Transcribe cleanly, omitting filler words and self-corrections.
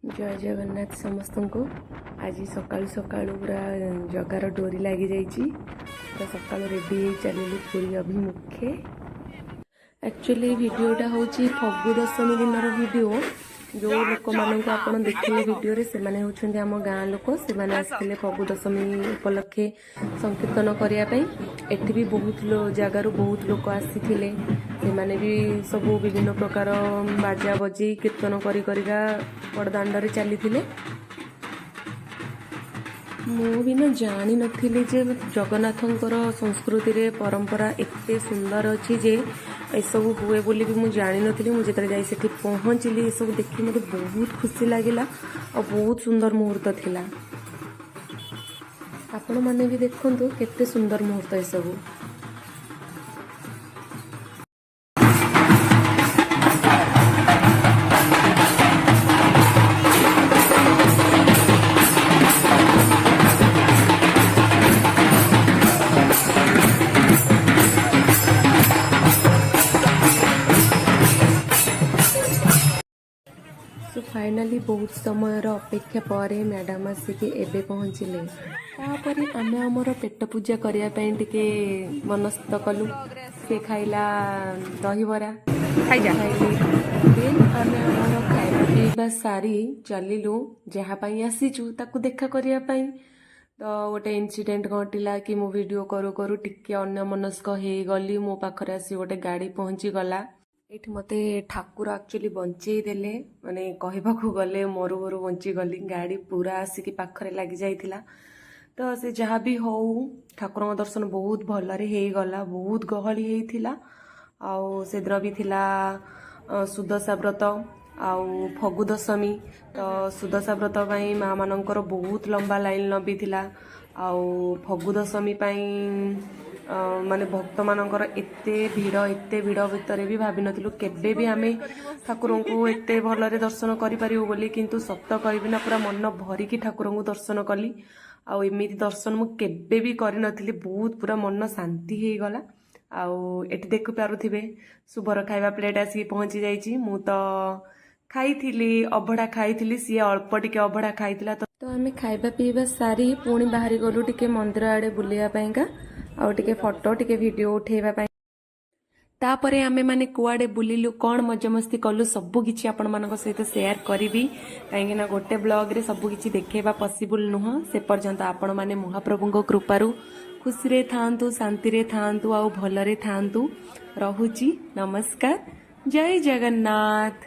जय जगन्नाथ समस्त को। आज सकाळु सकाळु पूरा जगार डोरी लगी जाइए। पूरा सकाळु रेडी चलू पूरी अभिमुखे। एक्चुअली वीडियोटा हूँ फगु दशमी दिन वीडियो। जो लोक मानक आप देखिले वीडियो से माने होउछन्ते आम गाँ लोक से माने आसथिले फगु दशमी उपलक्षे संकीर्तन करने। एठी भी बहुत जगार बहुत लोक आसीथिले। से माने भी सब विभिन्न प्रकार बाजा बजे कीर्तन करिका बड़दाण्ड चली। मु भी ना जानी नथिली जे जगन्नाथंकर संस्कृति रे परंपरा एते सुंदर अच्छी जे सब हुए बोली भी मुझे जानी नथिली। मुझे जब जाई सेठी पहुँचली ये सब देखी मते बहुत खुशी लगिला और बहुत सुंदर मुहूर्त थिला। आपण माने भी देखंतु केते सुंदर मुहूर्त ये सब। फाइनाली बहुत समय अपेक्षा पर मैडम आसिक एबे पहुँचले। तापर आम आमर पेट पूजा करने टे मनस्थ कलु। से खाइला दहीबरा खाइली आम आमर खाଇବା पीवा सारी चलू जहाँपाई आसीचु ताकू देखा करने। तो गोटे इनसीडेंट घटिला कि मु वीडियो करू करू टिके अन्य मनस्क हो गली। मो पाखरे आसी गोटे गाड़ी पहुँची गला। एठी मते ठाकुर एक्चुअली बंचेई देले माने कहबाकू गले मरु मरु बंची गली। गाड़ी पूरा आसिक पाखरे लगी जाइथिला। तो से जहाँ भी हो ठाकुर दर्शन बहुत भलरे हो गला। बहुत गहली होइथिला। आउ सेदिन भी थिला सुदशा व्रत आउ फगु दशमी। तो सुदशा व्रत पाई माँ मानकर बहुत लंबा लाइन लंबी थिला। आउ फगु दशमी पाई माने भक्त मानकर एते भिड़ भितर भी भाभी नथिलु केबे भी आमे ठाकुरों को एते भलरे दर्शन करि परिबो बोली। किंतु सत्य कहबी ना पूरा मन भरिकी ठाकुरों को दर्शन कली। आउ एमिति दर्शन मु केबे भी करि नथिली। बहुत पूरा मन शांति हे गला। आउ एठी देखु पारुथिबे सुभर खाइबा प्लेट आसी पहुंची जाइची। मु तो खाइथिली अभड़ा खाइथिली। सी अल्प टिके अभड़ा खाइथिला। तो आमे खाइबा पीबा सारी पुणी बाहरी गलु टिके मंदिर आड़े बुलिया पाइका आउ टिके फोटो टिके वीडियो उठेबा पाई। तापरे आमे माने कुआडे बुलिलु कौन मजामस्ती कलु सबु किछि आपण मानक सहित शेयर करिवि। काहेकि ना गोटे ब्लॉग रे सबु किछि देखेबा पॉसिबल नुह। से पर्यंत आपण माने महाप्रभुଙ୍କ कृपारु खुशी रे थांतु शांति रे थांतु आउ भलरे थांतु। रहुची नमस्कार। जय जगन्नाथ।